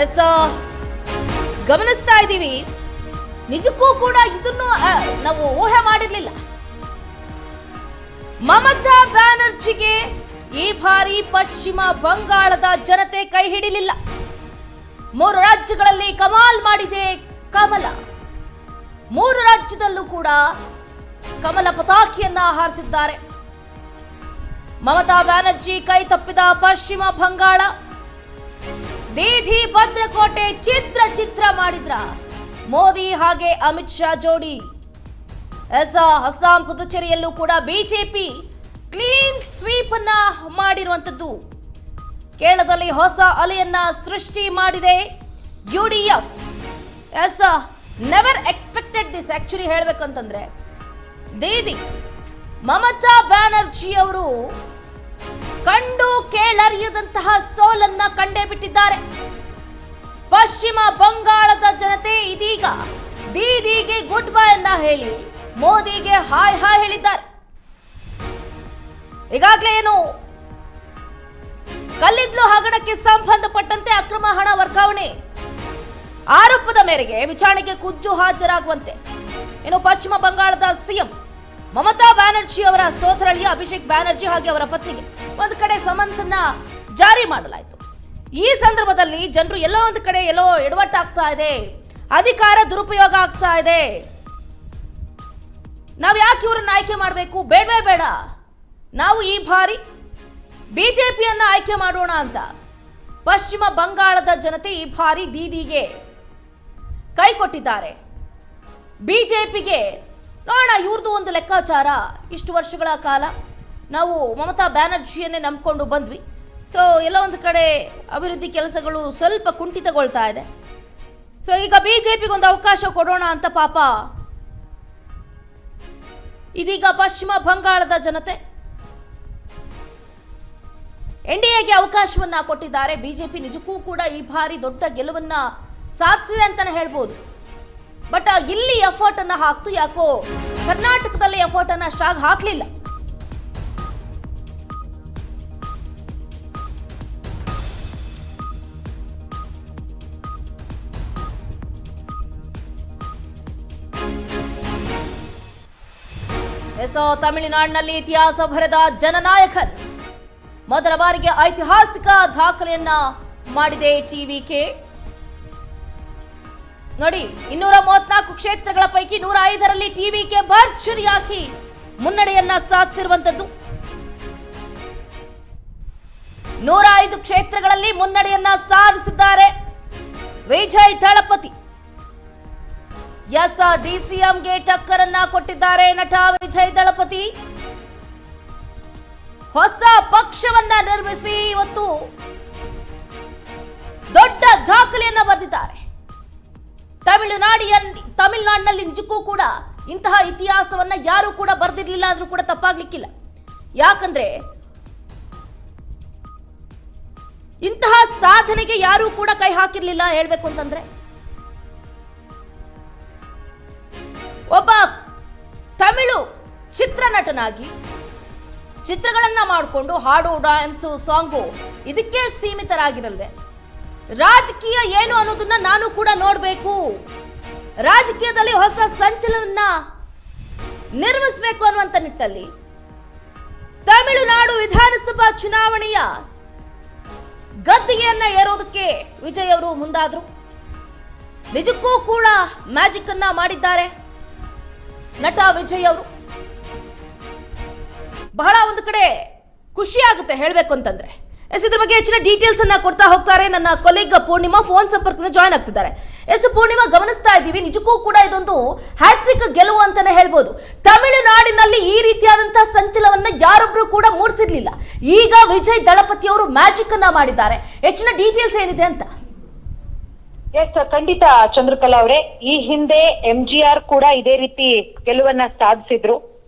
S ಗಮನಿಸ್ತಾ ಇದ್ದೀವಿ. ನಿಜಕ್ಕೂ ಕೂಡ ಇದನ್ನು ನಾವು ಊಹೆ ಮಾಡಿರ್ಲಿಲ್ಲ. ಮಮತಾ ಬ್ಯಾನರ್ಜಿಗೆ ಈ ಬಾರಿ ಪಶ್ಚಿಮ ಬಂಗಾಳದ ಜನತೆ ಕೈ ಹಿಡಿಲಿಲ್ಲ. 3 ರಾಜ್ಯಗಳಲ್ಲಿ ಕಮಾಲ್ ಮಾಡಿದೆ ಕಮಲ. 3 ರಾಜ್ಯದಲ್ಲೂ ಕೂಡ ಕಮಲ ಪತಾಕೆಯನ್ನ ಹಾರಿಸಿದ್ದಾರೆ. ಮಮತಾ ಬ್ಯಾನರ್ಜಿ ಕೈ ತಪ್ಪಿದ ಪಶ್ಚಿಮ ಬಂಗಾಳ, ದೀದಿ ಭದ್ರಕೋಟೆ ಚಿತ್ರ ಮಾಡಿದ್ರ ಮೋದಿ ಹಾಗೆ ಅಮಿತ್ ಶಾ ಜೋಡಿ. ಅಸ್ಸಾಂ ಪುದುಚೇರಿಯಲ್ಲೂ ಕೂಡ ಬಿಜೆಪಿ ಕ್ಲೀನ್ ಸ್ವೀಪ್ ಅನ್ನ ಮಾಡಿರುವಂತದ್ದು. ಕೇರಳದಲ್ಲಿ ಹೊಸ ಅಲೆಯನ್ನ ಸೃಷ್ಟಿ ಮಾಡಿದೆ UDF. Never expected this. Actually ಹೇಳ್ಬೇಕಂತಂದ್ರೆ ದೀದಿ ಮಮತಾ ಬ್ಯಾನರ್ಜಿ ಅವರು ಕಂಡು ಕೇಳರಿಯದಂತಹ ಸೋಲನ್ನ ಕಂಡೇ ಬಿಟ್ಟಿದ್ದಾರೆ. ಪಶ್ಚಿಮ ಬಂಗಾಳದ ಜನತೆ ಇದೀಗ ದೀದಿಗೆ ಗುಡ್ ಬೈ ಅನ್ನ ಹೇಳಿ ಮೋದಿಗೆ ಹಾಯ್ ಹೇಳಿದ್ದಾರೆ. ಈಗಾಗಲೇ ಏನು ಕಲ್ಲಿದ್ಲು ಹಗರಣಕ್ಕೆ ಸಂಬಂಧಪಟ್ಟಂತೆ ಅಕ್ರಮ ಹಣ ವರ್ಗಾವಣೆ ಆರೋಪದ ಮೇರೆಗೆ ವಿಚಾರಣೆಗೆ ಖುದ್ದು ಹಾಜರಾಗುವಂತೆ ಏನು ಪಶ್ಚಿಮ ಬಂಗಾಳದ ಸಿಎಂ ಮಮತಾ ಬ್ಯಾನರ್ಜಿ ಅವರ ಸೋದರಳಿಯ ಅಭಿಷೇಕ್ ಬ್ಯಾನರ್ಜಿ ಹಾಗೆ ಅವರ ಪತ್ನಿಗೆ ಒಂದು ಕಡೆ ಸಮನ್ಸ್ ಅನ್ನ ಜಾರಿ ಮಾಡಲಾಯಿತು. ಈ ಸಂದರ್ಭದಲ್ಲಿ ಜನರು ಎಲ್ಲೋ ಒಂದು ಕಡೆ ಎಡವಟ್ಟಾಗ್ತಾ ಇದೆ, ಅಧಿಕಾರ ದುರುಪಯೋಗ ಆಗ್ತಾ ಇದೆ, ನಾವು ಯಾಕೆ ಇವರನ್ನ ಆಯ್ಕೆ ಮಾಡಬೇಕು, ಬೇಡವೇ ಬೇಡ, ನಾವು ಈ ಬಾರಿ ಬಿಜೆಪಿಯನ್ನ ಆಯ್ಕೆ ಮಾಡೋಣ ಅಂತ ಪಶ್ಚಿಮ ಬಂಗಾಳದ ಜನತೆ ಈ ಬಾರಿ ದೀದಿಗೆ ಕೈ ಕೊಟ್ಟಿದ್ದಾರೆ. ಬಿಜೆಪಿಗೆ ನೋಡೋಣ ಇವ್ರದ್ದು ಒಂದು ಲೆಕ್ಕಾಚಾರ. ಇಷ್ಟು ವರ್ಷಗಳ ಕಾಲ ನಾವು ಮಮತಾ ಬ್ಯಾನರ್ಜಿಯನ್ನೇ ನಂಬಿಕೊಂಡು ಬಂದ್ವಿ. ಸೊ ಎಲ್ಲ ಒಂದು ಕಡೆ ಅಭಿವೃದ್ಧಿ ಕೆಲಸಗಳು ಸ್ವಲ್ಪ ಕುಂಠಿತಗೊಳ್ತಾ ಇದೆ. ಸೊ ಈಗ ಬಿಜೆಪಿಗೆ ಒಂದು ಅವಕಾಶ ಕೊಡೋಣ ಅಂತ ಪಾಪ ಇದೀಗ ಪಶ್ಚಿಮ ಬಂಗಾಳದ ಜನತೆ ಎನ್ಡಿಎಗೆ ಅವಕಾಶವನ್ನ ಕೊಟ್ಟಿದ್ದಾರೆ. ಬಿಜೆಪಿ ನಿಜಕ್ಕೂ ಕೂಡ ಈ ಬಾರಿ ದೊಡ್ಡ ಗೆಲುವನ್ನ ಸಾಧಿಸಿದೆ ಅಂತಾನೆ ಹೇಳ್ಬೋದು. ಬಟ್ ಇಲ್ಲಿ ಎಫರ್ಟ್ ಅನ್ನ ಹಾಕ್ತು, ಯಾಕೋ ಕರ್ನಾಟಕದಲ್ಲಿ ಎಫರ್ಟ್ ಅನ್ನ ಅಷ್ಟಾಗಿ ಹಾಕ್ಲಿಲ್ಲ. ತಮಿಳುನಾಡಿನಲ್ಲಿ ಇತಿಹಾಸ ಬರೆದ ಜನನಾಯಕನ್ ಮೊದಲ ಬಾರಿಗೆ ಐತಿಹಾಸಿಕ ದಾಖಲೆಯನ್ನ ಮಾಡಿದೆ ಟಿವಿಕೆ. ನೋಡಿ, 234 ಕ್ಷೇತ್ರಗಳ ಪೈಕಿ 105ರಲ್ಲಿ ಟಿವಿಕೆ ಭರ್ಜರಿಯಾಗಿ ಮುನ್ನಡೆಯನ್ನ ಸಾಧಿಸಿರುವಂತದ್ದು. 105 ಕ್ಷೇತ್ರಗಳಲ್ಲಿ ಮುನ್ನಡೆಯನ್ನ ಸಾಧಿಸಿದ್ದಾರೆ ವಿಜಯ್ ದಳಪತಿ. ಡಿಸಿಎಂಗೆ ಟಕ್ಕರನ್ನ ಕೊಟ್ಟಿದ್ದಾರೆ ನಟ ವಿಜಯ್ ದಳಪತಿ. ಹೊಸ ಪಕ್ಷವನ್ನ ನಿರ್ಮಿಸಿ ಇವತ್ತು ದೊಡ್ಡ ದಾಖಲೆಯನ್ನ ಬರೆದಿದ್ದಾರೆ. ತಮಿಳುನಾಡಿನಲ್ಲಿ ನಿಜಕ್ಕೂ ಕೂಡ ಇಂತಹ ಇತಿಹಾಸವನ್ನ ಯಾರು ಕೂಡ ಬರೆದಿರ್ಲಿಲ್ಲ ಆದ್ರೂ ಕೂಡ ತಪ್ಪಾಗ್ಲಿಕ್ಕಿಲ್ಲ. ಯಾಕಂದ್ರೆ ಇಂತಹ ಸಾಧನೆಗೆ ಯಾರು ಕೂಡ ಕೈ ಹಾಕಿರ್ಲಿಲ್ಲ. ಹೇಳ್ಬೇಕು ಅಂತಂದ್ರೆ ಒಬ್ಬ ತಮಿಳು ಚಿತ್ರನಟನಾಗಿ ಚಿತ್ರಗಳನ್ನ ಮಾಡಿಕೊಂಡು ಹಾಡು, ಡ್ಯಾನ್ಸು, ಸಾಂಗು ಇದಕ್ಕೆ ಸೀಮಿತರಾಗಿರಲ್ದೆ ರಾಜಕೀಯ ಏನು ಅನ್ನೋದನ್ನ ನಾನು ಕೂಡ ನೋಡಬೇಕು, ರಾಜಕೀಯದಲ್ಲಿ ಹೊಸ ಸಂಚಲನ ನಿರ್ಮಿಸಬೇಕು ಅನ್ನುವಂತ ನಿಟ್ಟಲ್ಲಿ ತಮಿಳುನಾಡು ವಿಧಾನಸಭಾ ಚುನಾವಣೆಯ ಗದ್ದಿಗೆಯನ್ನ ಏರೋದಕ್ಕೆ ವಿಜಯ್ ಅವರು ಮುಂದಾದ್ರು. ನಿಜಕ್ಕೂ ಕೂಡ ಮ್ಯಾಜಿಕ್ ಅನ್ನ ಮಾಡಿದ್ದಾರೆ ನಟ ವಿಜಯ್ ಅವರು. ಬಹಳ ಒಂದು ಕಡೆ ಖುಷಿ ಆಗುತ್ತೆ ಹೇಳ್ಬೇಕು ಅಂತಂದ್ರೆ. ಇದ್ರ ಬಗ್ಗೆ ಹೆಚ್ಚಿನ ಡೀಟೇಲ್ಸ್ ಅನ್ನ ಕೊಡ್ತಾ ಹೋಗ್ತಾರೆ ನನ್ನ ಕೊಲೀಗ್ ಪೂರ್ಣಿಮಾ. ಫೋನ್ ಸಂಪರ್ಕದಿಂದ ಜಾಯ್ನ್ ಆಗ್ತಿದ್ದಾರೆ. ಪೂರ್ಣಿಮಾ, ಗಮನಿಸ್ತಾ ಇದ್ದೀವಿ, ನಿಜಕ್ಕೂ ಕೂಡ ಇದೊಂದು ಹ್ಯಾಟ್ರಿಕ್ ಗೆಲುವು ಅಂತಾನೆ ಹೇಳ್ಬೋದು. ತಮಿಳುನಾಡಿನಲ್ಲಿ ಈ ರೀತಿಯಾದಂತಹ ಸಂಚಲನವನ್ನ ಯಾರೊಬ್ರು ಕೂಡ ಮೂಡಿಸಿರ್ಲಿಲ್ಲ. ಈಗ ವಿಜಯ್ ದಳಪತಿ ಅವರು ಮ್ಯಾಜಿಕ್ ಅನ್ನ ಮಾಡಿದ್ದಾರೆ. ಹೆಚ್ಚಿನ ಡೀಟೇಲ್ಸ್ ಏನಿದೆ ಅಂತ? ಖಂಡಿತ ಚಂದ್ರಕಲಾ ಅವರೇ, ಈ ಹಿಂದೆ MGR ಕೂಡ ಇದೇ ರೀತಿ ಗೆಲುವನ್ನ ಸಾಧಿಸಿದ್ರು.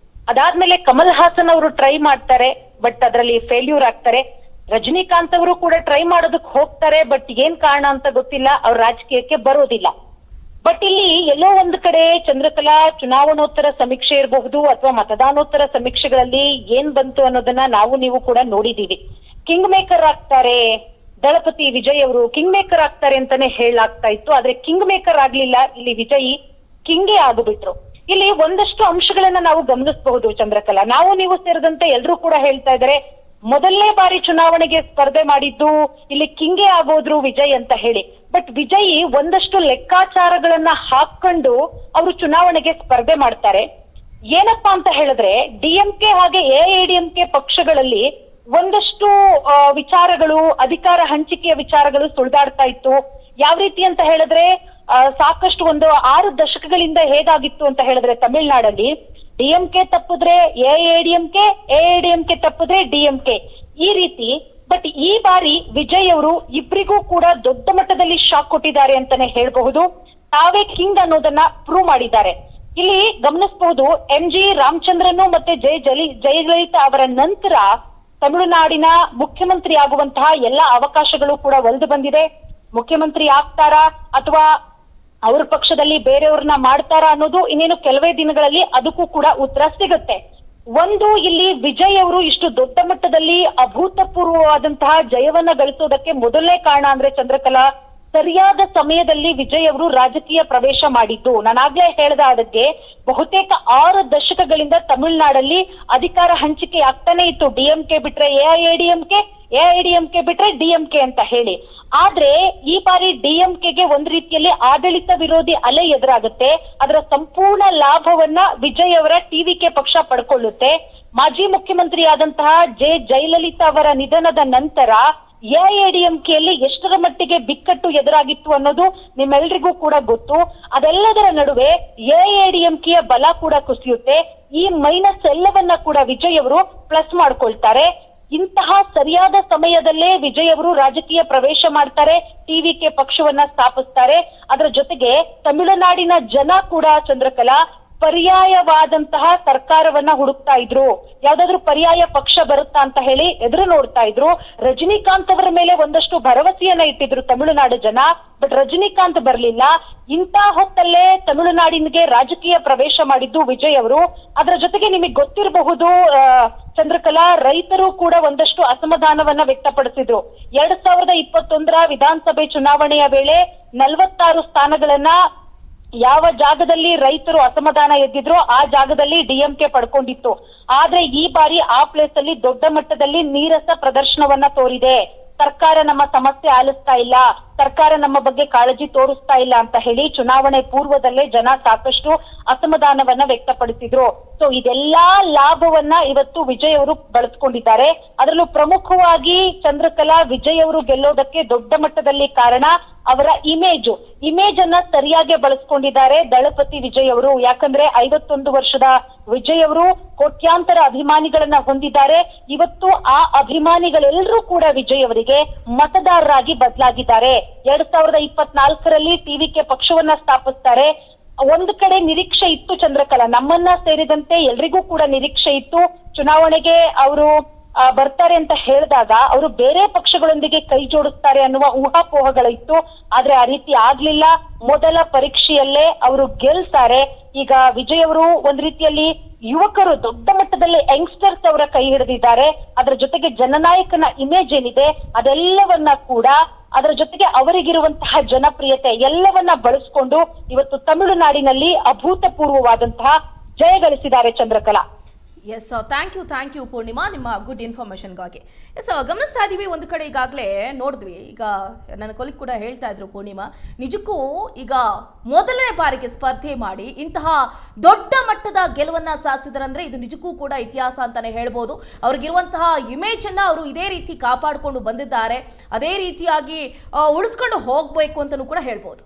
ಅದಾದ್ಮೇಲೆ ಕಮಲ್ ಹಾಸನ್ ಅವರು ಟ್ರೈ ಮಾಡ್ತಾರೆ, ಬಟ್ ಅದರಲ್ಲಿ ಫೇಲ್ಯೂರ್ ಆಗ್ತಾರೆ. ರಜನಿಕಾಂತ್ ಅವರು ಕೂಡ ಟ್ರೈ ಮಾಡೋದಕ್ಕೆ ಹೋಗ್ತಾರೆ, ಬಟ್ ಏನ್ ಕಾರಣ ಅಂತ ಗೊತ್ತಿಲ್ಲ, ಅವ್ರ ರಾಜಕೀಯಕ್ಕೆ ಬರೋದಿಲ್ಲ. ಬಟ್ ಇಲ್ಲಿ ಎಲ್ಲೋ ಒಂದು ಕಡೆ ಚಂದ್ರಕಲಾ, ಚುನಾವಣೋತ್ತರ ಸಮೀಕ್ಷೆ ಇರಬಹುದು ಅಥವಾ ಮತದಾನೋತ್ತರ ಸಮೀಕ್ಷೆಗಳಲ್ಲಿ ಏನ್ ಬಂತು ಅನ್ನೋದನ್ನ ನಾವು ನೀವು ಕೂಡ ನೋಡಿದೀವಿ. ಕಿಂಗ್ ಮೇಕರ್ ಆಗ್ತಾರೆ ದಳಪತಿ ವಿಜಯ್ ಅವರು ಕಿಂಗ್ ಮೇಕರ್ ಆಗ್ತಾರೆ ಅಂತಾನೆ ಹೇಳಲಾಗ್ತಾ ಇತ್ತು. ಆದ್ರೆ ಕಿಂಗ್ ಮೇಕರ್ ಆಗ್ಲಿಲ್ಲ, ಇಲ್ಲಿ ವಿಜಯ್ ಕಿಂಗೇ ಆಗ್ಬಿಟ್ರು. ಇಲ್ಲಿ ಒಂದಷ್ಟು ಅಂಶಗಳನ್ನ ನಾವು ಗಮನಿಸಬಹುದು ಚಂದ್ರಕಲಾ. ನಾವು ನೀವು ಸೇರಿದಂತೆ ಎಲ್ರೂ ಕೂಡ ಹೇಳ್ತಾ ಇದ್ದಾರೆ ಮೊದಲನೇ ಬಾರಿ ಚುನಾವಣೆಗೆ ಸ್ಪರ್ಧೆ ಮಾಡಿದ್ದು ಇಲ್ಲಿ ಕಿಂಗೇ ಆಗೋದ್ರು ವಿಜಯ್ ಅಂತ ಹೇಳಿ. ಬಟ್ ವಿಜಯ್ ಒಂದಷ್ಟು ಲೆಕ್ಕಾಚಾರಗಳನ್ನ ಹಾಕೊಂಡು ಅವರು ಚುನಾವಣೆಗೆ ಸ್ಪರ್ಧೆ ಮಾಡ್ತಾರೆ. ಏನಪ್ಪಾ ಅಂತ ಹೇಳಿದ್ರೆ ಡಿಎಂಕೆ ಹಾಗೆ ಎಐಎಡಿಎಂಕೆ ಪಕ್ಷಗಳಲ್ಲಿ ಒಂದಷ್ಟು ವಿಚಾರಗಳು, ಅಧಿಕಾರ ಹಂಚಿಕೆಯ ವಿಚಾರಗಳು ಸುಳಿದಾಡ್ತಾ ಇತ್ತು. ಯಾವ ರೀತಿ ಅಂತ ಹೇಳಿದ್ರೆ ಸಾಕಷ್ಟು ಒಂದು 6 ದಶಕಗಳಿಂದ ಹೇಗಾಗಿತ್ತು ಅಂತ ಹೇಳಿದ್ರೆ ತಮಿಳುನಾಡಲ್ಲಿ ಡಿಎಂಕೆ ತಪ್ಪಿದ್ರೆ ಎಐಎಡಿಎಂಕೆ, ಎಐಎಡಿಎಂಕೆ ತಪ್ಪಿದ್ರೆ ಡಿಎಂಕೆ, ಈ ರೀತಿ. ಬಟ್ ಈ ಬಾರಿ ವಿಜಯ್ ಅವರು ಇಬ್ಬರಿಗೂ ಕೂಡ ದೊಡ್ಡ ಮಟ್ಟದಲ್ಲಿ ಶಾಕ್ ಕೊಟ್ಟಿದ್ದಾರೆ ಅಂತಾನೆ ಹೇಳ್ಬಹುದು. ತಾವೇ ಕಿಂಗ್ ಅನ್ನೋದನ್ನ ಪ್ರೂವ್ ಮಾಡಿದ್ದಾರೆ. ಇಲ್ಲಿ ಗಮನಿಸಬಹುದು MG ರಾಮಚಂದ್ರನ್ ಮತ್ತೆ ಜಯಲಲಿತಾ ಅವರ ನಂತರ ತಮಿಳುನಾಡಿನ ಮುಖ್ಯಮಂತ್ರಿ ಆಗುವಂತಹ ಎಲ್ಲಾ ಅವಕಾಶಗಳು ಕೂಡ ಒಲ್ದು ಬಂದಿದೆ. ಮುಖ್ಯಮಂತ್ರಿ ಆಗ್ತಾರಾ ಅಥವಾ ಅವ್ರ ಪಕ್ಷದಲ್ಲಿ ಬೇರೆಯವ್ರನ್ನ ಮಾಡ್ತಾರಾ ಅನ್ನೋದು ಇನ್ನೇನು ಕೆಲವೇ ದಿನಗಳಲ್ಲಿ ಅದಕ್ಕೂ ಕೂಡ ಉತ್ತರ ಸಿಗುತ್ತೆ. ಒಂದು, ಇಲ್ಲಿ ವಿಜಯ್ ಅವರು ಇಷ್ಟು ದೊಡ್ಡ ಮಟ್ಟದಲ್ಲಿ ಅಭೂತಪೂರ್ವವಾದಂತಹ ಜಯವನ್ನ ಗಳಿಸೋದಕ್ಕೆ ಮೊದಲನೇ ಕಾರಣ ಅಂದ್ರೆ ಚಂದ್ರಕಲಾ, ಸರಿಯಾದ ಸಮಯದಲ್ಲಿ ವಿಜಯ್ ಅವರು ರಾಜಕೀಯ ಪ್ರವೇಶ ಮಾಡಿದ್ದು. ನಾನಾಗ್ಲೇ ಹೇಳ್ದ ಅದಕ್ಕೆ ಬಹುತೇಕ 6 ದಶಕಗಳಿಂದ ತಮಿಳುನಾಡಲ್ಲಿ ಅಧಿಕಾರ ಹಂಚಿಕೆ ಆಗ್ತಾನೆ ಇತ್ತು. ಡಿಎಂಕೆ ಬಿಟ್ರೆ ಎಐಎಡಿಎಂಕೆ, ಎಐಎಡಿಎಂಕೆ ಬಿಟ್ರೆ ಡಿಎಂಕೆ ಅಂತ ಹೇಳಿ. ಆದ್ರೆ ಈ ಬಾರಿ ಡಿಎಂಕೆಗೆ ಒಂದ್ ರೀತಿಯಲ್ಲಿ ಆಡಳಿತ ವಿರೋಧಿ ಅಲೆ ಎದುರಾಗುತ್ತೆ. ಅದರ ಸಂಪೂರ್ಣ ಲಾಭವನ್ನ ವಿಜಯ್ ಅವರ ಟಿವಿಕೆ ಪಕ್ಷ ಪಡ್ಕೊಳ್ಳುತ್ತೆ. ಮಾಜಿ ಮುಖ್ಯಮಂತ್ರಿ ಆದಂತಹ ಜಯಲಲಿತಾ ಅವರ ನಿಧನದ ನಂತರ ಎಐಎಡಿಎಂಕೆಯಲ್ಲಿ ಎಷ್ಟರ ಮಟ್ಟಿಗೆ ಬಿಕ್ಕಟ್ಟು ಎದುರಾಗಿತ್ತು ಅನ್ನೋದು ನಿಮ್ಮೆಲ್ರಿಗೂ ಕೂಡ ಗೊತ್ತು. ಅದೆಲ್ಲದರ ನಡುವೆ ಎಐಎಡಿಎಂಕೆಯ ಬಲ ಕೂಡ ಕುಸಿಯುತ್ತೆ. ಈ ಮೈನಸ್ ಎಲ್ಲವನ್ನ ಕೂಡ ವಿಜಯ್ ಅವರು ಪ್ಲಸ್ ಮಾಡ್ಕೊಳ್ತಾರೆ. ಇಂತಹ ಸರಿಯಾದ ಸಮಯದಲ್ಲೇ ವಿಜಯ್ ಅವರು ರಾಜಕೀಯ ಪ್ರವೇಶ ಮಾಡ್ತಾರೆ, ಟಿವಿಕೆ ಪಕ್ಷವನ್ನ ಸ್ಥಾಪಿಸ್ತಾರೆ. ಅದರ ಜೊತೆಗೆ ತಮಿಳುನಾಡಿನ ಜನ ಕೂಡ ಚಂದ್ರಕಲಾ ಪರ್ಯಾಯವಾದಂತಹ ಸರ್ಕಾರವನ್ನ ಹುಡುಕ್ತಾ ಇದ್ರು. ಯಾವ್ದಾದ್ರು ಪರ್ಯಾಯ ಪಕ್ಷ ಬರುತ್ತಾ ಅಂತ ಹೇಳಿ ಎದುರು ನೋಡ್ತಾ ಇದ್ರು. ರಜನಿಕಾಂತ್ ಅವರ ಮೇಲೆ ಒಂದಷ್ಟು ಭರವಸೆಯನ್ನ ಇಟ್ಟಿದ್ರು ತಮಿಳುನಾಡು ಜನ, ಬಟ್ ರಜನಿಕಾಂತ್ ಬರ್ಲಿಲ್ಲ. ಇಂಥ ಹೊತ್ತಲ್ಲೇ ತಮಿಳುನಾಡಿನಿಗೆ ರಾಜಕೀಯ ಪ್ರವೇಶ ಮಾಡಿದ್ದು ವಿಜಯ್ ಅವರು. ಅದರ ಜೊತೆಗೆ ನಿಮಗೆ ಗೊತ್ತಿರಬಹುದು ಚಂದ್ರಕಲಾ, ರೈತರು ಕೂಡ ಒಂದಷ್ಟು ಅಸಮಾಧಾನವನ್ನ ವ್ಯಕ್ತಪಡಿಸಿದ್ರು. 2021 ವಿಧಾನಸಭೆ ಚುನಾವಣೆಯ ವೇಳೆ 46 ಸ್ಥಾನಗಳನ್ನ ಯಾವ ಜಾಗದಲ್ಲಿ ರೈತರು ಅಸಮಾಧಾನ ಎದ್ದಿದ್ರು ಆ ಜಾಗದಲ್ಲಿ ಡಿಎಂಕೆ ಪಡ್ಕೊಂಡಿತ್ತು. ಆದ್ರೆ ಈ ಬಾರಿ ಆ ಪ್ಲೇಸ್ ಅಲ್ಲಿ ದೊಡ್ಡ ಮಟ್ಟದಲ್ಲಿ ನೀರಸ ಪ್ರದರ್ಶನವನ್ನ ತೋರಿದೆ. ಸರ್ಕಾರ ನಮ್ಮ ಸಮಸ್ಯೆ ಆಲಿಸ್ತಾ ಇಲ್ಲ, ಸರ್ಕಾರ ನಮ್ಮ ಬಗ್ಗೆ ಕಾಳಜಿ ತೋರಿಸ್ತಾ ಇಲ್ಲ ಅಂತ ಹೇಳಿ ಚುನಾವಣೆ ಪೂರ್ವದಲ್ಲೇ ಜನ ಸಾಕಷ್ಟು ಅಸಮಾಧಾನವನ್ನ ವ್ಯಕ್ತಪಡಿಸಿದ್ರು. ಸೊ ಇದೆಲ್ಲಾ ಲಾಭವನ್ನ ಇವತ್ತು ವಿಜಯ್ ಅವರು ಬಳಸ್ಕೊಂಡಿದ್ದಾರೆ. ಅದರಲ್ಲೂ ಪ್ರಮುಖವಾಗಿ ಚಂದ್ರಕಲಾ, ವಿಜಯ್ ಅವರು ಗೆಲ್ಲೋದಕ್ಕೆ ದೊಡ್ಡ ಮಟ್ಟದಲ್ಲಿ ಕಾರಣ ಅವರ ಇಮೇಜ್ ಅನ್ನ ಸರಿಯಾಗಿ ಬಳಸ್ಕೊಂಡಿದ್ದಾರೆ ದಳಪತಿ ವಿಜಯ್ ಅವರು. ಯಾಕಂದ್ರೆ 51 ವರ್ಷದ ವಿಜಯ್ ಅವರು ಕೋಟ್ಯಾಂತರ ಅಭಿಮಾನಿಗಳನ್ನ ಹೊಂದಿದ್ದಾರೆ. ಇವತ್ತು ಆ ಅಭಿಮಾನಿಗಳೆಲ್ಲರೂ ಕೂಡ ವಿಜಯ್ ಅವರಿಗೆ ಮತದಾರರಾಗಿ ಬದಲಾಗಿದ್ದಾರೆ. 2024ರಲ್ಲಿ ಟಿವಿಕೆ ಪಕ್ಷವನ್ನ ಸ್ಥಾಪಿಸ್ತಾರೆ. ಒಂದು ಕಡೆ ನಿರೀಕ್ಷೆ ಇತ್ತು ಚಂದ್ರಕಲಾ, ನಮ್ಮನ್ನ ಸೇರಿದಂತೆ ಎಲ್ರಿಗೂ ಕೂಡ ನಿರೀಕ್ಷೆ ಇತ್ತು ಚುನಾವಣೆಗೆ ಅವರು ಬರ್ತಾರೆ ಅಂತ ಹೇಳಿದಾಗ ಅವರು ಬೇರೆ ಪಕ್ಷಗಳೊಂದಿಗೆ ಕೈ ಜೋಡಿಸ್ತಾರೆ ಅನ್ನುವ ಊಹಾಪೋಹಗಳಿತ್ತು. ಆದ್ರೆ ಆ ರೀತಿ ಆಗ್ಲಿಲ್ಲ. ಮೊದಲ ಪರೀಕ್ಷೆಯಲ್ಲೇ ಅವರು ಗೆಲ್ತಾರೆ. ಈಗ ವಿಜಯ್ ಅವರು ಒಂದ್ ರೀತಿಯಲ್ಲಿ ಯುವಕರು ದೊಡ್ಡ ಮಟ್ಟದಲ್ಲಿ ಯಂಗ್ಸ್ಟರ್ಸ್ ಅವರ ಕೈ ಹಿಡಿದಿದ್ದಾರೆ. ಅದರ ಜೊತೆಗೆ ಜನನಾಯಕನ ಇಮೇಜ್ ಏನಿದೆ ಅದೆಲ್ಲವನ್ನ ಕೂಡ, ಅದರ ಜೊತೆಗೆ ಅವರಿಗಿರುವಂತಹ ಜನಪ್ರಿಯತೆ ಎಲ್ಲವನ್ನ ಬಳಸ್ಕೊಂಡು ಇವತ್ತು ತಮಿಳುನಾಡಿನಲ್ಲಿ ಅಭೂತಪೂರ್ವವಾದಂತಹ ಜಯ ಗಳಿಸಿದ್ದಾರೆ Chandrakala. Yes, thank you Purnima, ನಿಮ್ಮ ಗುಡ್ ಇನ್ಫಾರ್ಮೇಷನ್ಗಾಗಿ. ಎಸ್, ಗಮನಿಸ್ತಾ ಇದ್ದೀವಿ ಒಂದು ಕಡೆ ಈಗಾಗಲೇ ನೋಡಿದ್ವಿ. ಈಗ ನನ್ನ ಕೊಲಿಗ್ ಕೂಡ ಹೇಳ್ತಾ ಇದ್ರು ಪೂರ್ಣಿಮಾ, ನಿಜಕ್ಕೂ ಈಗ ಮೊದಲನೇ ಬಾರಿಗೆ ಸ್ಪರ್ಧೆ ಮಾಡಿ ಇಂತಹ ದೊಡ್ಡ ಮಟ್ಟದ ಗೆಲುವನ್ನ ಸಾಧಿಸಿದ್ರಂದ್ರೆ ಇದು ನಿಜಕ್ಕೂ ಕೂಡ ಇತಿಹಾಸ ಅಂತಾನೆ ಹೇಳ್ಬೋದು. ಅವ್ರಿಗಿರುವಂತಹ ಇಮೇಜ್ ಅನ್ನ ಅವರು ಇದೇ ರೀತಿ ಕಾಪಾಡಿಕೊಂಡು ಬಂದಿದ್ದಾರೆ, ಅದೇ ರೀತಿಯಾಗಿ ಉಳಿಸ್ಕೊಂಡು ಹೋಗ್ಬೇಕು ಅಂತಲೂ ಕೂಡ ಹೇಳ್ಬೋದು.